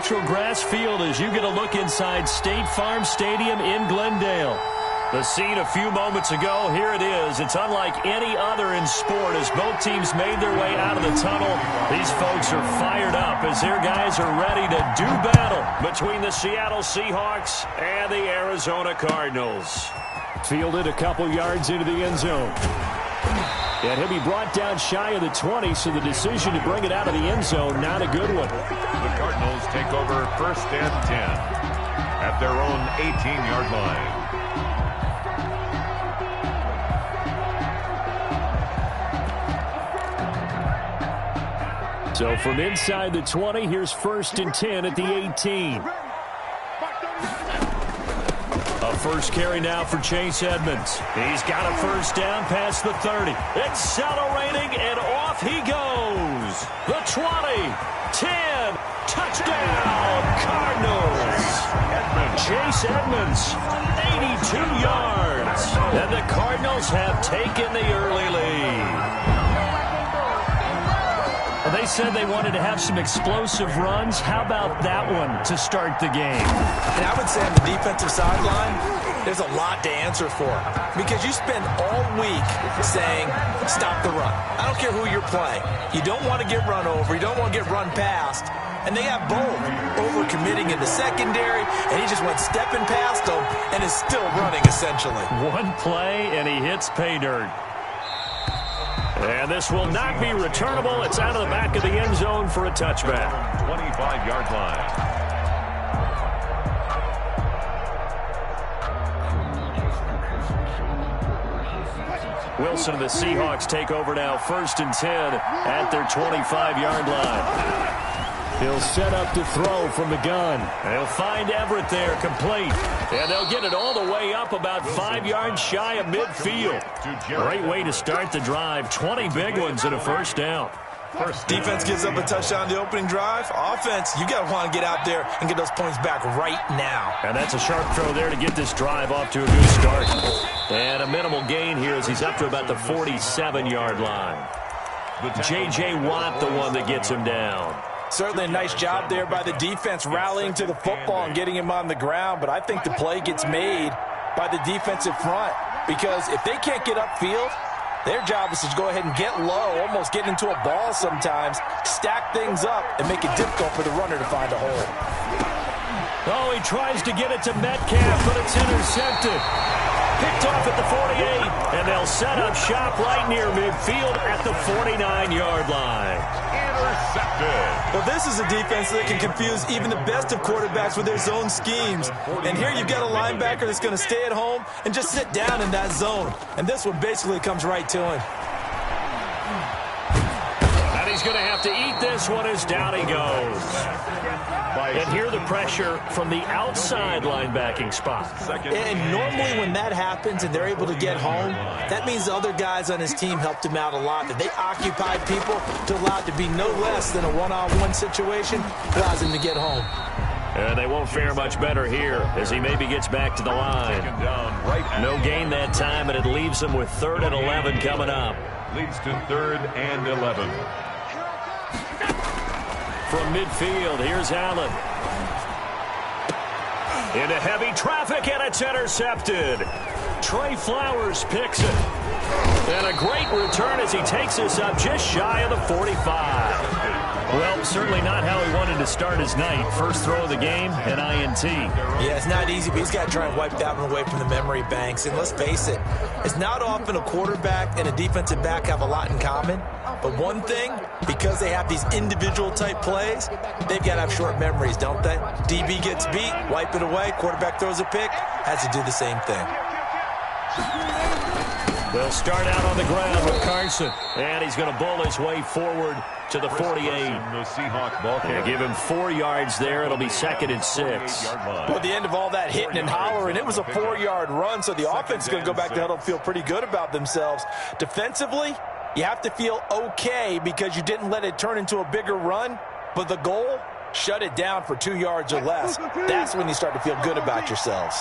neutral grass field as you get a look inside State Farm Stadium in Glendale. The scene a few moments ago, here it is. It's unlike any other in sport as both teams made their way out of the tunnel. These folks are fired up as their guys are ready to do battle between the Seattle Seahawks and the Arizona Cardinals. Fielded a couple yards into the end zone. And he'll be brought down shy of the 20, so the decision to bring it out of the end zone, not a good one. The Cardinals take over 1st and 10 at their own 18-yard line. So from inside the 20, here's 1st and 10 at the 18. A first carry now for Chase Edmonds. He's got a first down past the 30. Accelerating, and off he goes. The 20, 10, touchdown, Cardinals. Chase Edmonds, 82 yards. And the Cardinals have taken the early lead. They said they wanted to have some explosive runs. How about that one to start the game? And I would say on the defensive sideline, there's a lot to answer for. Because you spend all week saying, stop the run. I don't care who you're playing. You don't want to get run over. You don't want to get run past. And they have both. Over-committing in the secondary, and he just went stepping past them and is still running, essentially. One play, and he hits pay dirt. And this will not be returnable. It's out of the back of the end zone for a touchback. 25-yard line. Wilson and the Seahawks take over now, 1st and 10 at their 25-yard line. He'll set up to throw from the gun. They'll find Everett there, complete. And they'll get it all the way up about 5 yards shy of midfield. Great way to start the drive. 20 big ones and a first down. Defense gives up a touchdown the opening drive. Offense, you got to want to get out there and get those points back right now. And that's a sharp throw there to get this drive off to a good start. And a minimal gain here as he's up to about the 47-yard line. J.J. Watt, the one that gets him down. Certainly a nice job there by the defense rallying to the football and getting him on the ground, but I think the play gets made by the defensive front because if they can't get upfield, their job is to go ahead and get low, almost get into a ball sometimes, stack things up, and make it difficult for the runner to find a hole. Oh, he tries to get it to Metcalf, but it's intercepted. Picked off at the 48, and they'll set up shop right near midfield at the 49-yard line. Intercepted. Well, this is a defense that can confuse even the best of quarterbacks with their zone schemes. And here you've got a linebacker that's going to stay at home and just sit down in that zone. And this one basically comes right to him. And he's going to have to eat this one as down he goes. And here the pressure from the outside linebacking spot. And normally when that happens and they're able to get home, that means the other guys on his team helped him out a lot. That they occupied people to allow it to be no less than a one-on-one situation, allows him to get home. And they won't fare much better here as he maybe gets back to the line. No gain that time, and it leaves him with 3rd and 11 coming up. Leads to 3rd and 11. From midfield, here's Allen. Into heavy traffic, and it's intercepted. Trey Flowers picks it. And a great return as he takes us up just shy of the 45. Well, certainly not how he wanted to start his night. First throw of the game, an INT. Yeah, it's not easy, but he's got to try and wipe that one away from the memory banks. And let's face it, it's not often a quarterback and a defensive back have a lot in common. But one thing, because they have these individual type plays, they've got to have short memories, don't they? DB gets beat, wipe it away, quarterback throws a pick, has to do the same thing. They'll start out on the ground with Carson, and he's going to bull his way forward to the 48. The Seahawk ball They give him 4 yards there. It'll be 2nd and 6. Well, at the end of all that hitting and hollering, it was a 4-yard run, so the offense is going to go back to huddle and feel pretty good about themselves. Defensively, you have to feel okay because you didn't let it turn into a bigger run, but the goal, shut it down for 2 yards or less. That's when you start to feel good about yourselves.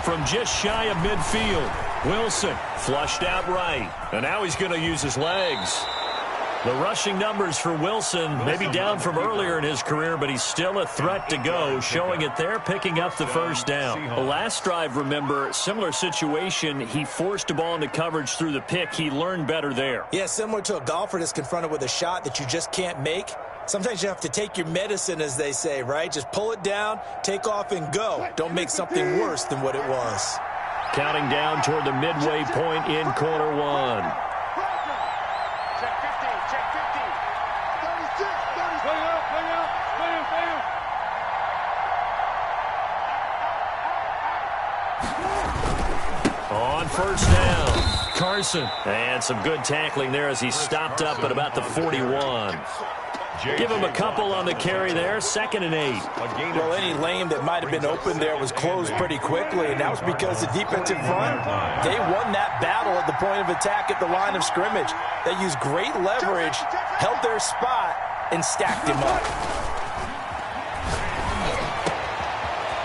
From just shy of midfield, Wilson flushed out right. And now he's going to use his legs. The rushing numbers for Wilson, maybe down from earlier in his career, but he's still a threat to go, showing it there, picking up the first down. The last drive, remember, similar situation. He forced a ball into coverage through the pick. He learned better there. Yeah, similar to a golfer that's confronted with a shot that you just can't make. Sometimes you have to take your medicine, as they say, right? Just pull it down, take off, and go. Don't make something worse than what it was. Counting down toward the midway point in quarter one. On first down, Carson. And some good tackling there as he stopped up at about the 41. Give him a couple on the carry there, 2nd and 8. Well, any lane that might have been open there was closed pretty quickly, and that was because the defensive front, they won that battle at the point of attack at the line of scrimmage. They used great leverage, held their spot, and stacked him up.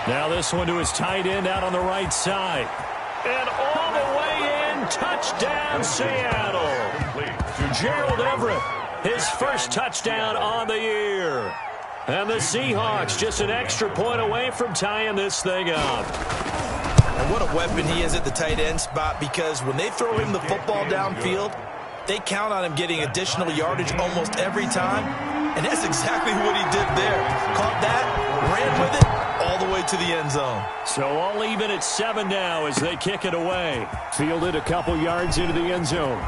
Now this one to his tight end out on the right side. And all the way in, touchdown Seattle. Gerald Everett, his first touchdown on the year. And the Seahawks just an extra point away from tying this thing up. And what a weapon he is at the tight end spot, because when they throw him the football downfield, they count on him getting additional yardage almost every time. And that's exactly what he did there. Caught that, ran with it, all the way to the end zone. So all even at 7 now as they kick it away. Fielded a couple yards into the end zone.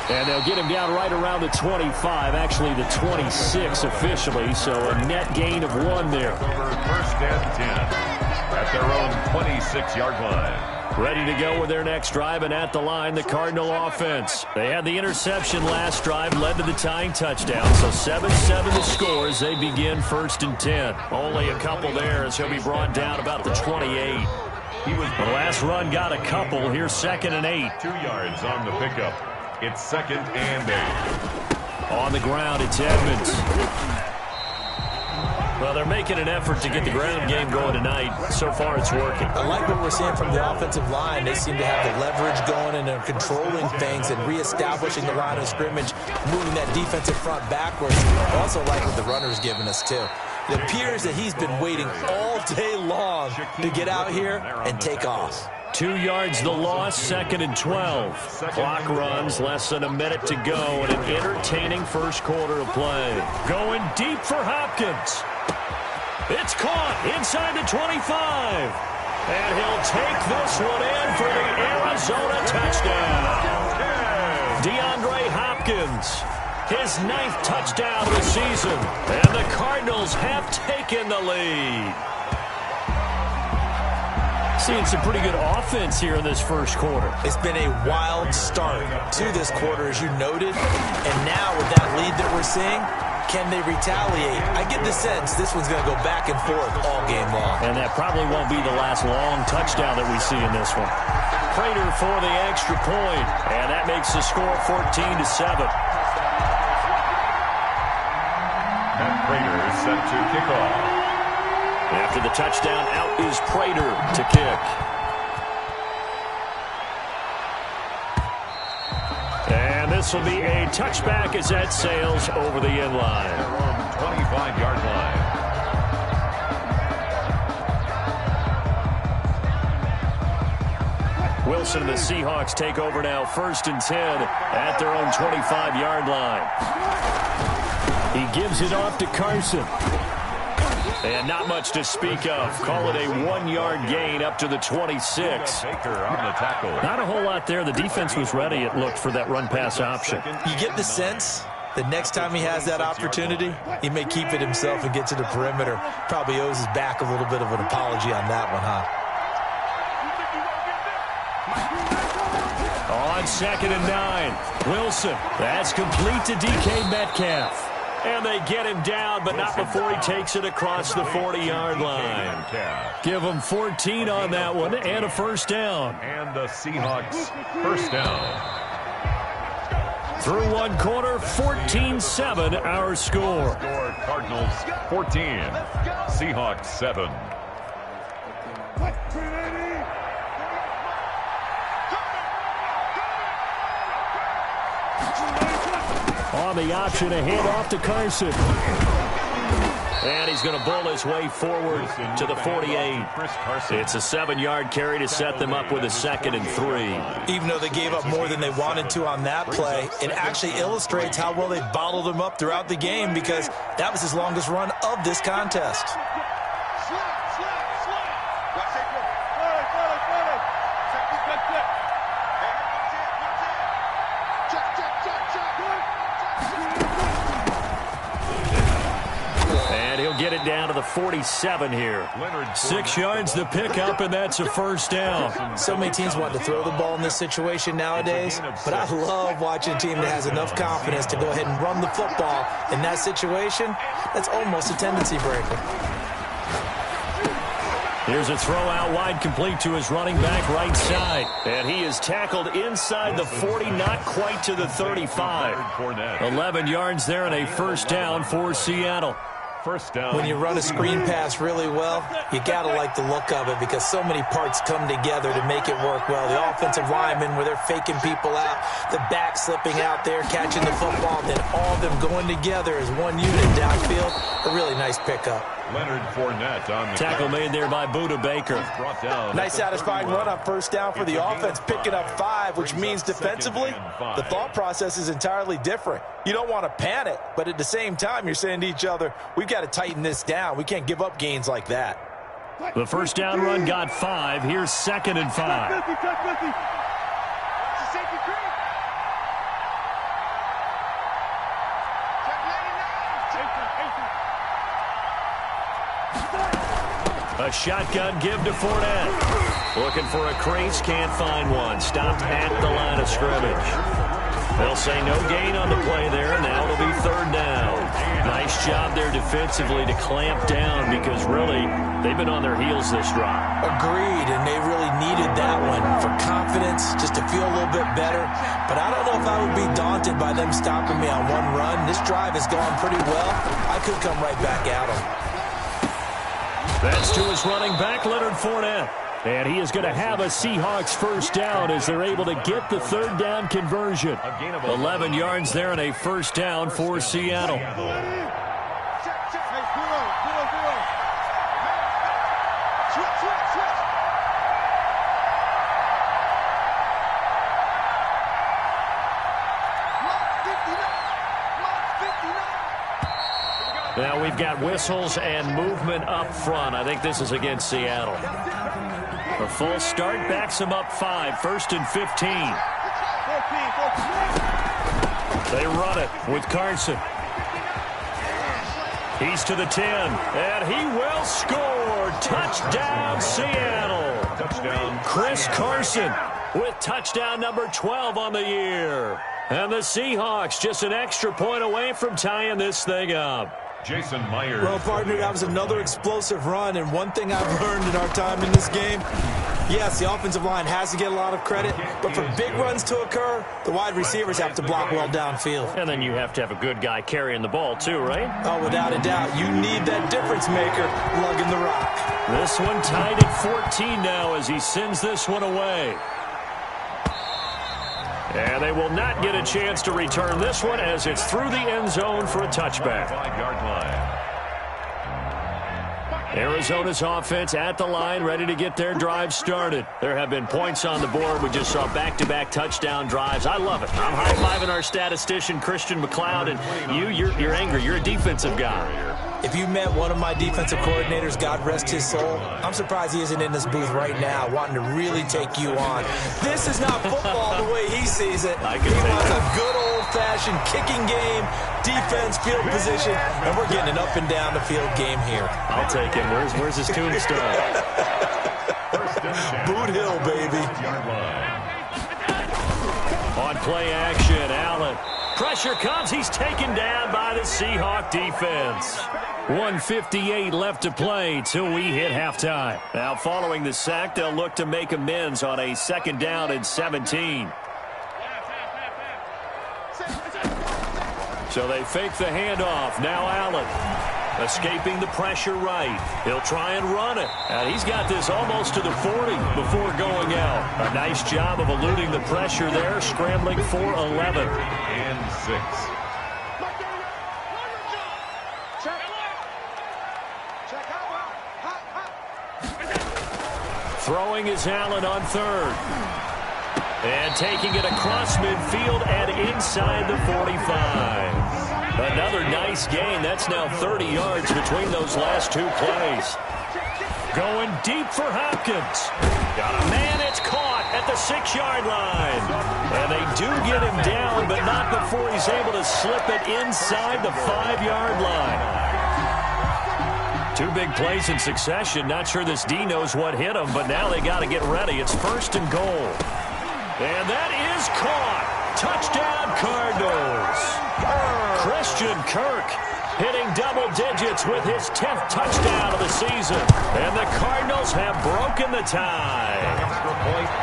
And they'll get him down right around the 25, actually the 26 officially, so a net gain of 1 there. First and 10 at their own 26-yard line. Ready to go with their next drive, and at the line, the Cardinal offense. They had the interception last drive, led to the tying touchdown, so 7-7 the score as they begin 1st and 10. Only a couple there as he'll be brought down about the 28. The last run got a couple. Here's 2nd and 8. 2 yards on the pickup. It's 2nd and 8. On the ground, it's Edmonds. Well, they're making an effort to get the ground game going tonight. So far, it's working. I like what we're seeing from the offensive line. They seem to have the leverage going, and they're controlling things and reestablishing the line of scrimmage, moving that defensive front backwards. I also like what the runner's giving us, too. It appears that he's been waiting all day long to get out here and take off. 2 yards the loss, 2nd and 12. Clock runs, less than a minute to go, and an entertaining first quarter of play. Going deep for Hopkins. It's caught inside the 25. And he'll take this one in for the Arizona touchdown. DeAndre Hopkins, his 9th touchdown of the season. And the Cardinals have taken the lead. Seeing some pretty good offense here in this first quarter. It's been a wild start to this quarter, as you noted. And now with that lead that we're seeing, can they retaliate? I get the sense this one's going to go back and forth all game long. And that probably won't be the last long touchdown that we see in this one. Prater for the extra point. And that makes the score 14-7. And Prater is set to kick off. After the touchdown, out is Prater to kick. And this will be a touchback as that sails over the end line. 25-yard line. Wilson and the Seahawks take over now, 1st and 10 at their own 25-yard line. He gives it off to Carson. And not much to speak of. Call it a 1-yard gain up to the 26. Baker on the tackle. Not a whole lot there. The defense was ready, it looked, for that run-pass option. You get the sense that next time he has that opportunity, he may keep it himself and get to the perimeter. Probably owes his back a little bit of an apology on that one, huh? On 2nd and 9, Wilson. That's complete to DK Metcalf. And they get him down, but not before he takes it across the 40-yard line. Give him 14 on that one and a first down. And the Seahawks first down. Through one quarter, 14-7 our score. Cardinals 14, Seahawks 7. On the option, a handoff to Carson. And he's going to bull his way forward to the 48. It's a 7-yard carry to set them up with a 2nd and 3. Even though they gave up more than they wanted to on that play, it actually illustrates how well they bottled him up throughout the game, because that was his longest run of this contest. Get it down to the 47 here. 6 yards the pickup, and that's a first down. So many teams want to throw the ball in this situation nowadays, but I love watching a team that has enough confidence to go ahead and run the football. In that situation, that's almost a tendency breaker. Here's a throw out wide, complete to his running back right side. And he is tackled inside the 40, not quite to the 35. 11 yards there and a first down for Seattle. First down. When you run a screen pass really well, you got to like the look of it, because so many parts come together to make it work well. The offensive linemen, where they're faking people out, the back slipping out there, catching the football, then all of them going together as one unit downfield. A really nice pickup. Leonard Fournette on the tackle made there by Budda Baker. Nice satisfying run on first down for the offense, picking up 5, which means defensively, the thought process is entirely different. You don't want to panic, but at the same time, you're saying to each other, we've got to tighten this down. We can't give up gains like that. The first down run got 5. Here's 2nd and 5. A shotgun give to Fournette. Looking for a crease, can't find one. Stopped at the line of scrimmage. They'll say no gain on the play there, and now it'll be 3rd down. Nice job there defensively to clamp down, because really, they've been on their heels this drive. Agreed, and they really needed that one for confidence, just to feel a little bit better. But I don't know if I would be daunted by them stopping me on one run. This drive has gone pretty well. I could come right back at them. That's to his running back, Leonard Fournette. And he is going to have a Seahawks first down as they're able to get the 3rd down conversion. 11 yards there and a first down for Seattle. Now we've got whistles and movement up front. I think this is against Seattle. A full start backs them up 5. 1st and 15. They run it with Carson. He's to the 10, and he will score. Touchdown, Seattle. Touchdown. Chris Carson with touchdown number 12 on the year. And the Seahawks just an extra point away from tying this thing up. Jason Myers. Well, partner, that was another explosive run, and one thing I've learned in our time in this game, yes, the offensive line has to get a lot of credit, but for big runs to occur, the wide receivers have to block well downfield. And then you have to have a good guy carrying the ball too, right? Oh, without a doubt. You need that difference maker lugging the rock. This one tied at 14 now as he sends this one away. And they will not get a chance to return this one as it's through the end zone for a touchback. 5-yard line. Arizona's offense at the line, ready to get their drive started. There have been points on the board. We just saw back-to-back touchdown drives. I love it. I'm high-fiving our statistician, Christian McLeod, and you're angry. You're a defensive guy. If you met one of my defensive coordinators, God rest his soul, I'm surprised he isn't in this booth right now wanting to really take you on. This is not football the way he sees it. He wants a good old-fashioned kicking game, defense, field position, and we're getting an up and down the field game here. I'll take him. Where's his tombstone? Boot Hill, baby. On play action, Allen. Pressure comes. He's taken down by the Seahawk defense. 1:58 left to play till we hit halftime. Now following the sack, they'll look to make amends on a 2nd down and 17. So they fake the handoff. Now Allen escaping the pressure right. He'll try and run it. And he's got this almost to the 40 before going out. A nice job of eluding the pressure there, scrambling for 11. And 6. Throwing is Allen on third. And taking it across midfield and inside the 45. Another nice gain. That's now 30 yards between those last two plays. Going deep for Hopkins. Got a man, it's caught at the 6-yard line. And they do get him down, but not before he's able to slip it inside the 5-yard line. Two big plays in succession. Not sure this D knows what hit him, but now they got to get ready. It's 1st and goal. And that is caught. Touchdown, Cardinals. Christian Kirk hitting double digits with his 10th touchdown of the season. And the Cardinals have broken the tie.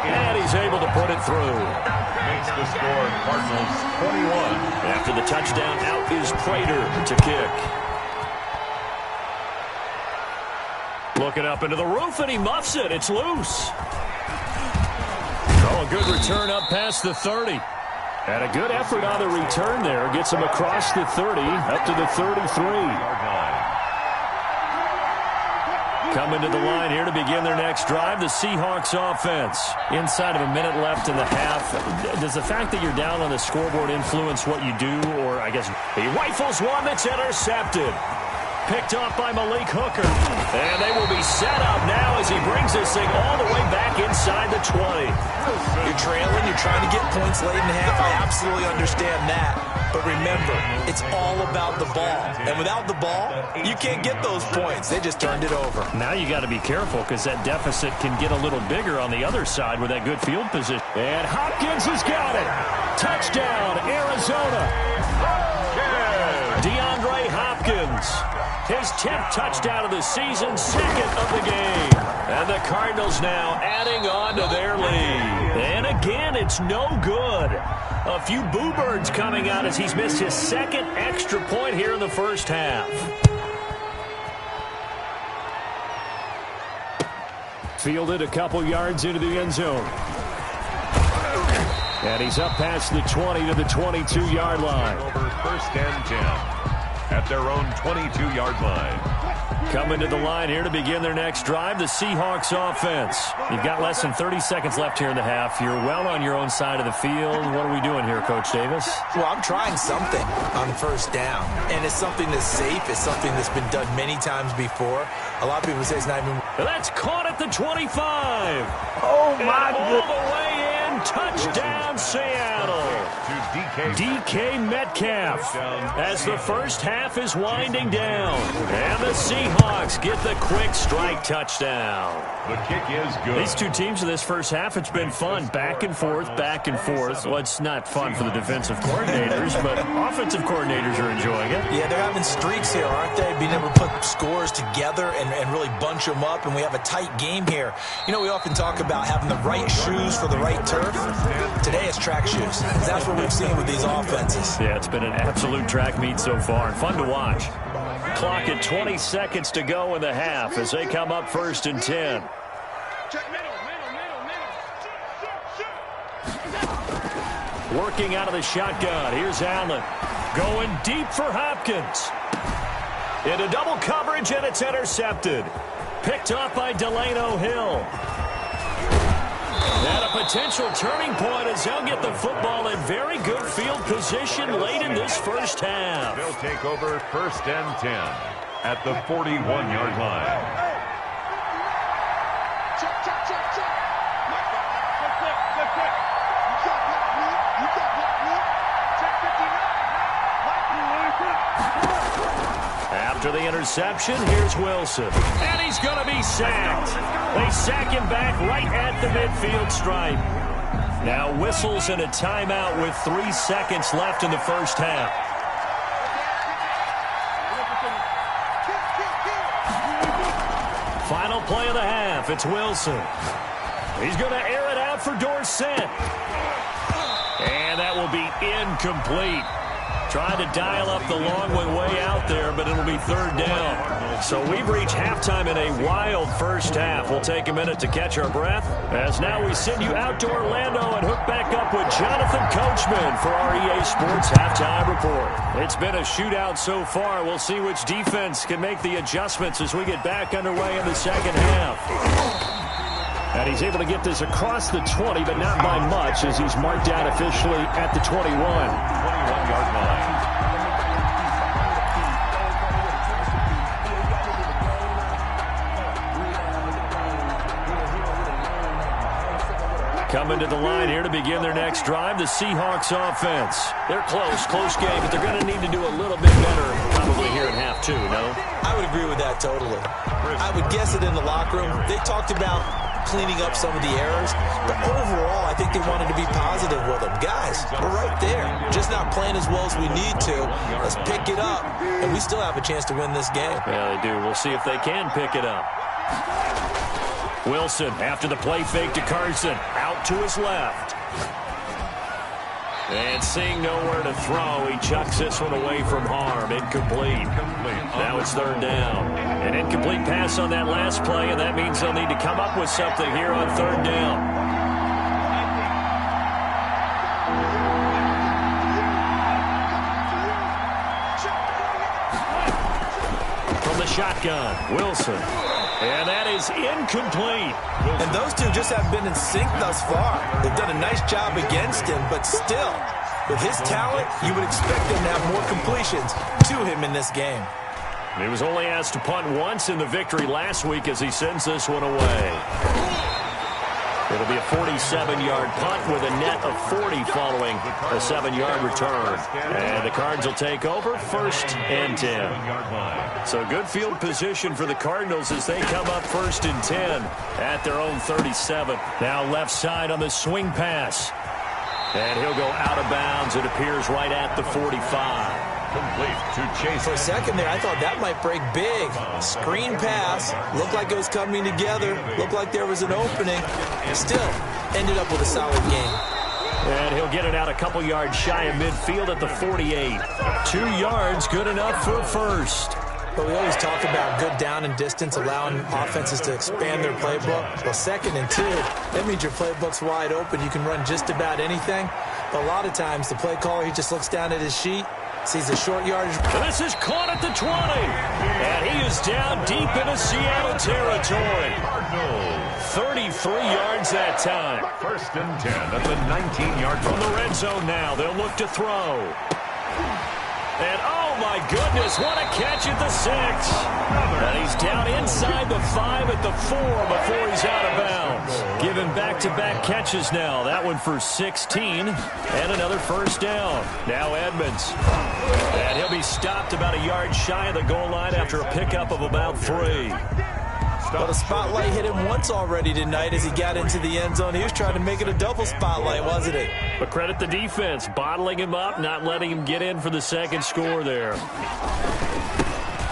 And he's able to put it through. Makes the score Cardinals 21. After the touchdown, out is Prater to kick. Looking up into the roof, and he muffs it. It's loose. Oh, a good return up past the 30. And a good effort on the return there. Gets him across the 30, up to the 33. Coming to the line here to begin their next drive, the Seahawks offense. Inside of a minute left in the half. Does the fact that you're down on the scoreboard influence what you do? Or, I guess, he rifles one that's intercepted. Picked off by Malik Hooker. And they will be set up now as he brings this thing all the way back inside the 20. You're trailing, you're trying to get points late in the half. I absolutely understand that. But remember, it's all about the ball. And without the ball, you can't get those points. They just turned it over. Now you got to be careful because that deficit can get a little bigger on the other side with that good field position. And Hopkins has got it. Touchdown, Arizona. DeAndre Hopkins. His 10th touchdown of the season, 2nd of the game. And the Cardinals now adding on to their lead. And again, it's no good. A few boo birds coming out as he's missed his 2nd extra point here in the first half. Fielded a couple yards into the end zone. And he's up past the 20 to the 22-yard line. Over 1st and 10. At their own 22-yard line. Coming to the line here to begin their next drive, the Seahawks offense. You've got less than 30 seconds left here in the half. You're well on your own side of the field. What are we doing here, Coach Davis? Well, I'm trying something on 1st down. And it's something that's safe. It's something that's been done many times before. A lot of people say it's not even... That's caught at the 25. Oh, my goodness. All the way in. Touchdown, Seattle. DK Metcalf as the first half is winding down. And the Seahawks get the quick strike touchdown. The kick is good. These two teams in this first half, it's been fun. Back and forth, back and forth. Well, it's not fun for the defensive coordinators, but offensive coordinators are enjoying it. Yeah, they're having streaks here, aren't they? Being able to put scores together and really bunch them up, and we have a tight game here. You know, we often talk about having the right shoes for the right turf. Today it's track shoes. That's what we've seen with these offenses. Yeah, it's been an absolute track meet so far, and fun to watch. Clock at 20 seconds to go in the half as they come up 1st and 10. Working out of the shotgun. Here's Allen. Going deep for Hopkins. Into double coverage, and it's intercepted. Picked up by Delano Hill. And a potential turning point as they'll get the football in very good field position late in this first half. They'll take over 1st and 10 at the 41-yard line. After the interception, here's Wilson. And he's going to be sacked. They sack him back right at the midfield stripe. Now whistles and a timeout with 3 seconds left in the first half. Final play of the half. It's Wilson. He's going to air it out for Dorsett. And that will be incomplete. Trying to dial up the long one way out there, but it'll be 3rd down. So we've reached halftime in a wild first half. We'll take a minute to catch our breath, as now we send you out to Orlando and hook back up with Jonathan Coachman for our EA Sports Halftime Report. It's been a shootout so far. We'll see which defense can make the adjustments as we get back underway in the second half. And he's able to get this across the 20, but not by much, as he's marked down officially at the 21. 21-yard line. Coming to the line here to begin their next drive, the Seahawks offense. They're close game, but they're going to need to do a little bit better probably here in half two, no? I would agree with that totally. I would guess it in the locker room. They talked about cleaning up some of the errors, but overall, I think they wanted to be positive with them. Guys, we're right there. Just not playing as well as we need to. Let's pick it up, and we still have a chance to win this game. Yeah, they do. We'll see if they can pick it up. Wilson, after the play fake to Carson, out to his left. And seeing nowhere to throw, he chucks this one away from harm. Incomplete. Now it's third down. An incomplete pass on that last play, and that means they'll need to come up with something here on third down. From the shotgun, Wilson. And that is incomplete. And those two just have been in sync thus far. They've done a nice job against him, but still, with his talent, you would expect them to have more completions to him in this game. He was only asked to punt once in the victory last week as he sends this one away. It'll be a 47-yard punt with a net of 40 following a 7-yard return. And the Cards will take over, 1st and 10. So good field position for the Cardinals as they come up 1st and 10 at their own 37. Now left side on the swing pass. And he'll go out of bounds. It appears right at the 45. Complete to Chase. For a second there, I thought that might break big. Screen pass. Looked like it was coming together. Looked like there was an opening. Still, ended up with a solid game. And he'll get it out a couple yards shy of midfield at the 48. 2 yards, good enough for a first. But we always talk about good down and distance, allowing offenses to expand their playbook. Well, 2nd and 2, that means your playbook's wide open. You can run just about anything. But a lot of times, the play caller, he just looks down at his sheet, sees a short yardage. This is caught at the 20. And he is down deep into Seattle territory. 33 yards that time. 1st and 10 at the 19-yard line. From the red zone now, they'll look to throw. And oh my goodness, what a catch at the 6. And he's down inside the 5 at the 4 before he's out of bounds. Giving back-to-back catches now. That one for 16 and another first down. Now Edmonds. And he'll be stopped about a yard shy of the goal line after a pickup of about 3. Well, the spotlight hit him once already tonight as he got into the end zone. He was trying to make it a double spotlight, wasn't he? But credit the defense, bottling him up, not letting him get in for the second score there.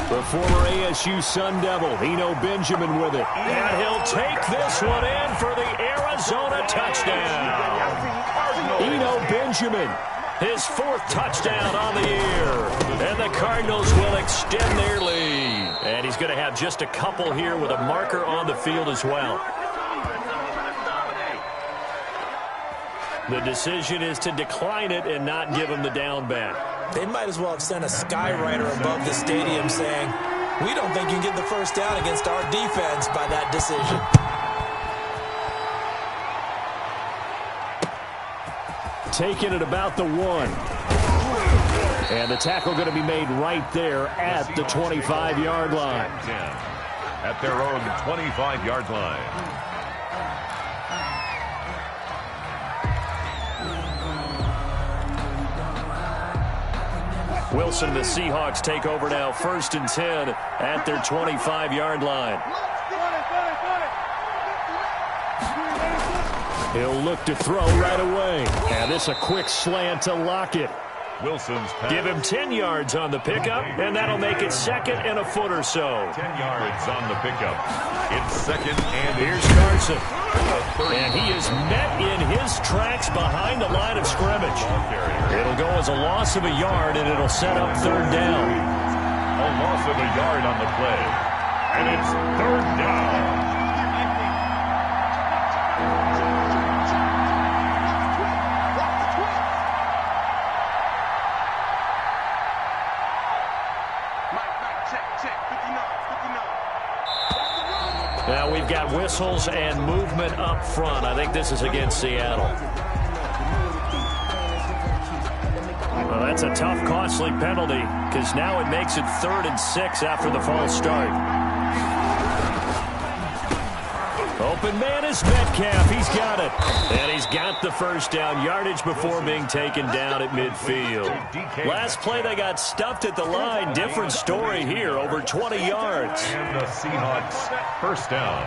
The former ASU Sun Devil, Eno Benjamin with it. And he'll take this one in for the Arizona touchdown. Eno Benjamin, his 4th touchdown on the year. And the Cardinals will extend their lead. And he's going to have just a couple here with a marker on the field as well. The decision is to decline it and not give him the down back. They might as well have sent a skywriter above the stadium saying, we don't think you can get the first down against our defense by that decision. Taking it about the 1. And the tackle going to be made right there at the 25-yard line. At their own 25-yard line. Wilson, the Seahawks take over now, 1st and 10 at their 25-yard line. He'll look to throw right away. And this a quick slant to Lockett. Wilson's pass. Give him 10 yards on the pickup, and that'll make it 2nd and a foot or so. 10 yards on the pickup. It's 2nd and here's Carson. And he is met in his tracks behind the line of scrimmage. It'll go as a loss of a yard, and it'll set up 3rd down. A loss of a yard on the play. And it's 3rd down. Now we've got whistles and movement up front. I think this is against Seattle. Well, that's a tough, costly penalty because now it makes it 3rd and 6 after the false start. Open man is Metcalf. He's got it. And he's got the first down yardage before being taken down at midfield. Last play, they got stuffed at the line. Different story here, over 20 yards. And the Seahawks first down.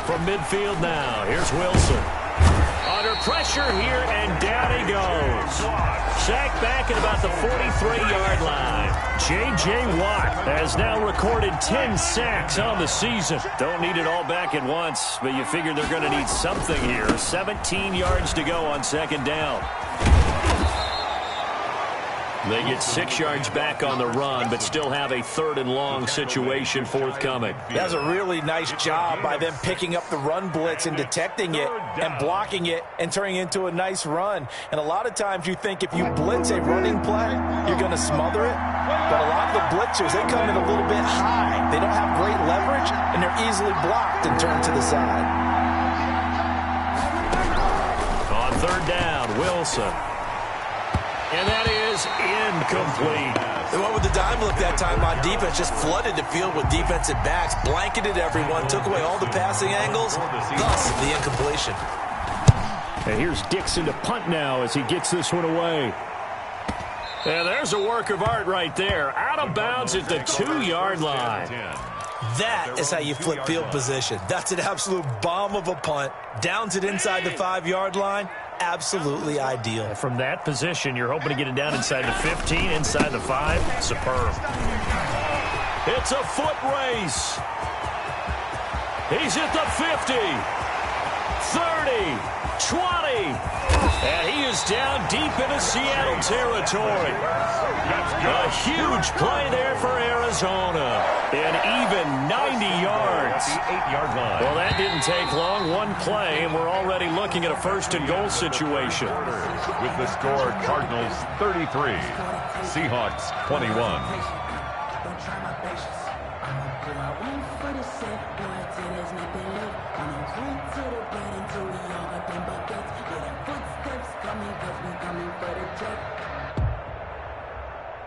From midfield now, here's Wilson. Under pressure here, and down he goes. Sacked back at about the 43-yard line. J.J. Watt has now recorded 10 sacks on the season. Don't need it all back at once, but you figure they're going to need something here. 17 yards to go on 2nd down. They get 6 yards back on the run, but still have a 3rd and long situation forthcoming. That's a really nice job by them picking up the run blitz and detecting it and blocking it and turning it into a nice run. And a lot of times you think if you blitz a running play, you're going to smother it. But a lot of the blitzers, they come in a little bit high. They don't have great leverage, and they're easily blocked and turned to the side. On 3rd down, Wilson. And that is incomplete. They went with the dime look that time on defense, just flooded the field with defensive backs, blanketed everyone, took away all the passing angles, thus the incompletion. And here's Dixon to punt now as he gets this one away. And there's a work of art right there. Out of bounds at the 2-yard line. That is how you flip field position. That's an absolute bomb of a punt. Downs it inside the 5-yard line. Absolutely ideal. From that position, you're hoping to get it down inside the 15, inside the 5. Superb. It's a foot race. He's at the 50, 30, 20. And he is down deep into Seattle territory. A huge play there for Arizona. And even 90 yards. The 8-yard line. Well, that didn't take long. One play, and we're already looking at a 1st and goal situation. With the score, Cardinals 33, Seahawks 21.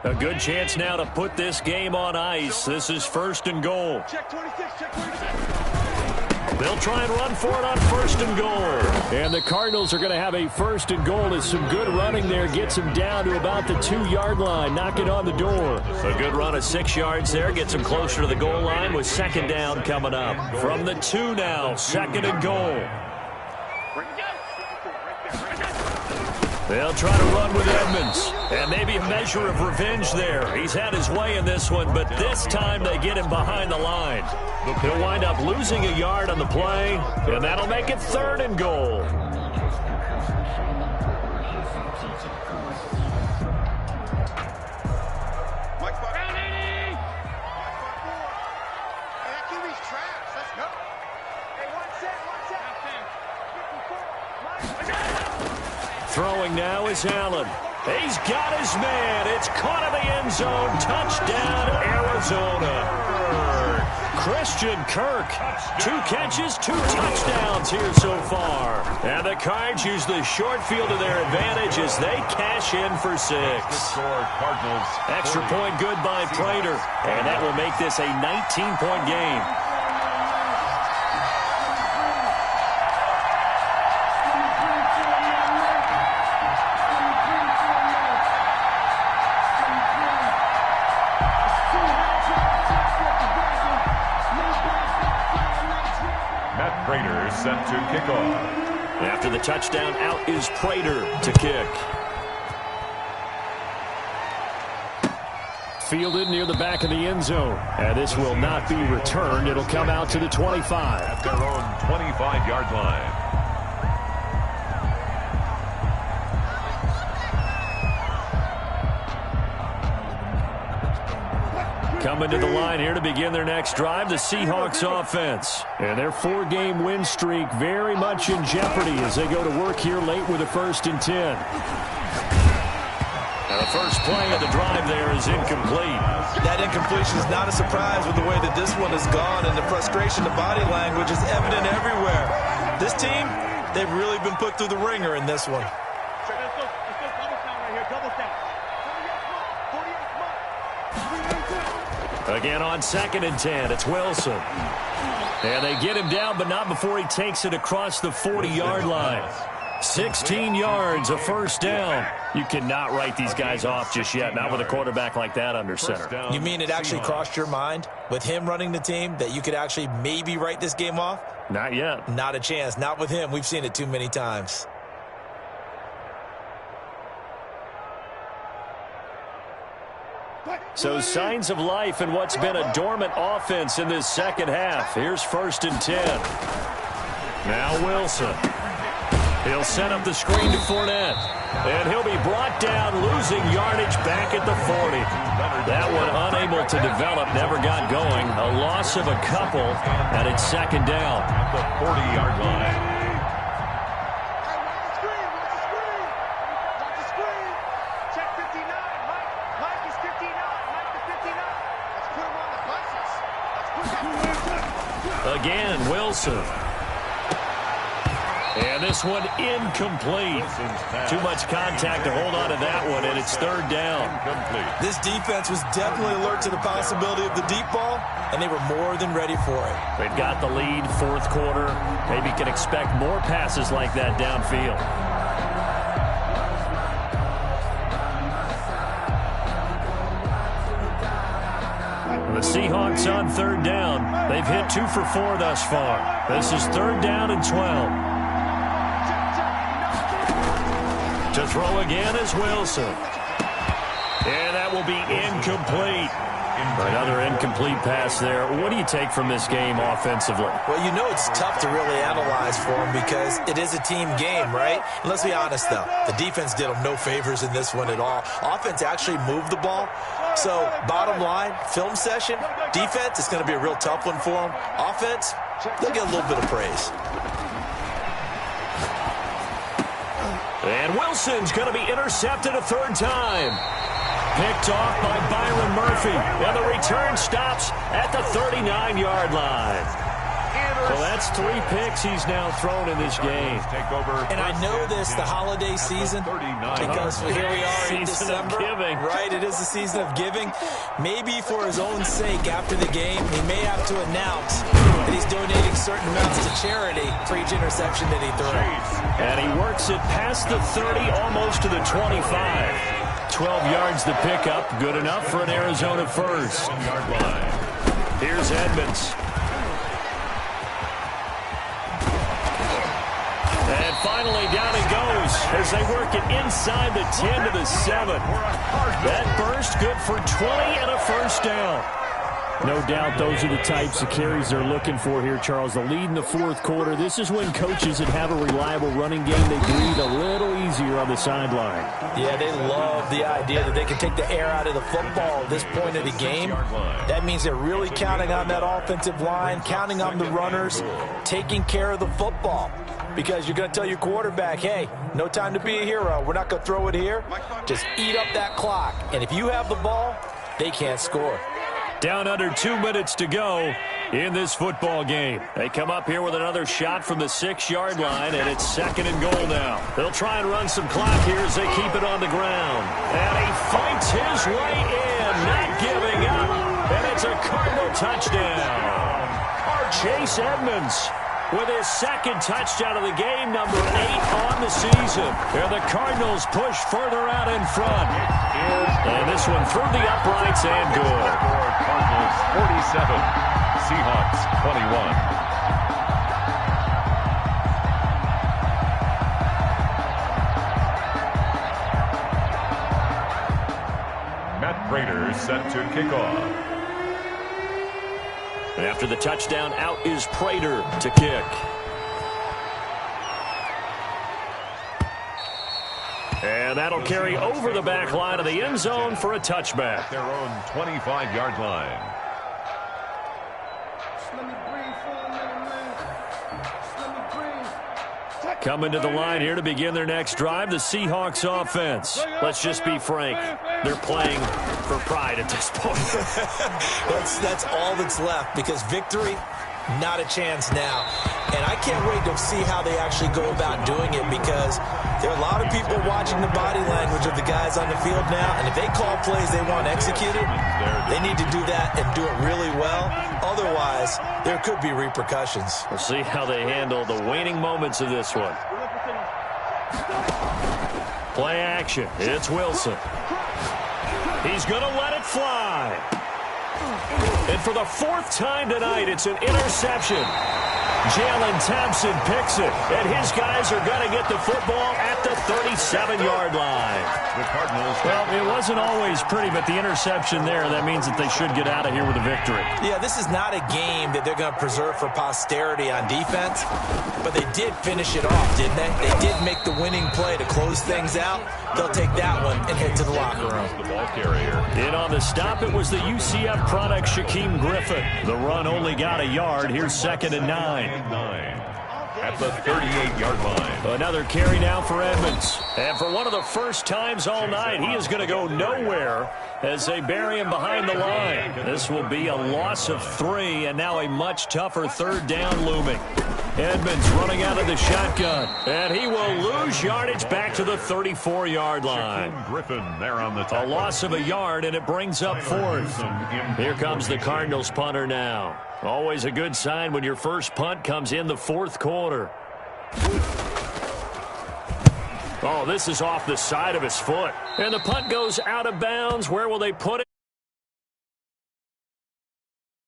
A good chance now to put this game on ice. This is 1st and goal. They'll try and run for it on 1st and goal. And the Cardinals are going to have a 1st and goal as some good running there gets them down to about the 2-yard line. Knock it on the door. A good run of 6 yards there gets them closer to the goal line with 2nd down coming up. From the 2 now, 2nd and goal. They'll try to run with Edmonds. And maybe a measure of revenge there. He's had his way in this one, but this time they get him behind the line. He'll wind up losing a yard on the play, and that'll make it 3rd and goal. Throwing now is Allen. He's got his man. It's caught in the end zone. Touchdown, Arizona. Christian Kirk. 2 catches, 2 touchdowns here so far. And the Cards use the short field to their advantage as they cash in for 6. Extra point good by Prater. And that will make this a 19-point game. Set to kick off. After the touchdown, out is Prater to kick. Fielded near the back of the end zone. And this will not be returned. It'll come out to the 25. At their own 25-yard line. Coming to the line here to begin their next drive, the Seahawks offense. And their 4-game win streak very much in jeopardy as they go to work here late with a 1st and 10. Now the first play of the drive there is incomplete. That incompletion is not a surprise with the way that this one has gone, and the frustration, the body language is evident everywhere. This team, they've really been put through the ringer in this one. Again on 2nd and 10, it's Wilson. And they get him down, but not before he takes it across the 40-yard line. 16 yards, a 1st down. You cannot write these guys off just yet, not with a quarterback like that under center. You mean it actually crossed your mind with him running the team that you could actually maybe write this game off? Not yet. Not a chance. Not with him. We've seen it too many times. So signs of life in what's been a dormant offense in this second half. Here's 1st and 10. Now Wilson. He'll set up the screen to Fournette. And he'll be brought down, losing yardage back at the 40. That one unable to develop, never got going. A loss of a couple, and it's 2nd down. At the 40-yard line. Again, Wilson. And this one incomplete. Too much contact to hold on to that one, and it's 3rd down. This defense was definitely alert to the possibility of the deep ball, and they were more than ready for it. They've got the lead, 4th quarter. Maybe can expect more passes like that downfield. The Seahawks on 3rd down. They've hit 2 for 4 thus far. This is 3rd down and 12. To throw again is Wilson. And that will be incomplete. Another incomplete pass there. What do you take from this game offensively? Well, you know it's tough to really analyze for them because it is a team game, right? And let's be honest, though. The defense did them no favors in this one at all. Offense actually moved the ball. So, bottom line, film session, defense is going to be a real tough one for them. Offense, they'll get a little bit of praise. And Wilson's going to be intercepted a 3rd time. Picked off by Byron Murphy. And the return stops at the 39-yard line. Well, that's 3 picks he's now thrown in this game. And I know this, the holiday season, because here we are in December. Right, it is the season of giving. Maybe for his own sake, after the game, he may have to announce that he's donating certain amounts to charity for each interception that he throws. And he works it past the 30, almost to the 25. 12 yards the pickup, good enough for an Arizona 1st. Here's Edmonds. And finally down he goes as they work it inside the 10 to the 7. That burst good for 20 and a 1st down. No doubt those are the types of carries they're looking for here, Charles. The lead in the 4th quarter. This is when coaches that have a reliable running game, they breathe a little easier on the sideline. Yeah, they love the idea that they can take the air out of the football at this point of the game. That means they're really counting on that offensive line, counting on the runners, taking care of the football. Because you're going to tell your quarterback, hey, no time to be a hero. We're not going to throw it here. Just eat up that clock. And if you have the ball, they can't score. Down under 2 minutes to go in this football game. They come up here with another shot from the 6-yard line, and it's 2nd and goal now. They'll try and run some clock here as they keep it on the ground. And he fights his way in, not giving up. And it's a Cardinal touchdown. Chase Edmonds with his 2nd touchdown of the game, number 8 on the season. And the Cardinals push further out in front. And this one through the uprights and good. Cardinals 47, Seahawks 21. Matt Prater set to kick off. After the touchdown, out is Prater to kick. And And that'll carry over the back line of the end zone for a touchback. At their own 25-yard line. Coming to the line here to begin their next drive, the Seahawks offense. Let's just be frank. They're playing for pride at this point. That's all that's left, because victory, not a chance now. And I can't wait to see how they actually go about doing it, because there are a lot of people watching the body language of the guys on the field now, and if they call plays they want executed, they need to do that and do it really well. Otherwise, there could be repercussions. We'll see how they handle the waning moments of this one. Play action. It's Wilson. He's going to let it fly. And for the fourth time tonight, it's an interception. Jalen Thompson picks it, and his guys are going to get the football at the 37-yard line. The Cardinals. Well, it wasn't always pretty, but the interception there, that means that they should get out of here with a victory. Yeah, this is not a game that they're going to preserve for posterity on defense, but they did finish it off, didn't they? They did make the winning play to close things out. They'll take that one and head to the locker room. The ball carrier. In on the stop, it was the UCF product, Shaquem Griffin. The run only got a yard. Here's 2nd and 9. At the 38-yard line. Another carry now for Edmonds. And for one of the first times all night, he is going to go nowhere as they bury him behind the line. This will be a loss of 3, and now a much tougher 3rd down looming. Edmonds running out of the shotgun, and he will lose yardage back to the 34-yard line. Griffin there on the top. A loss of a yard, and it brings up 4th. Here comes the Cardinals punter now. Always a good sign when your first punt comes in the 4th quarter. Oh, this is off the side of his foot. And the punt goes out of bounds. Where will they put it?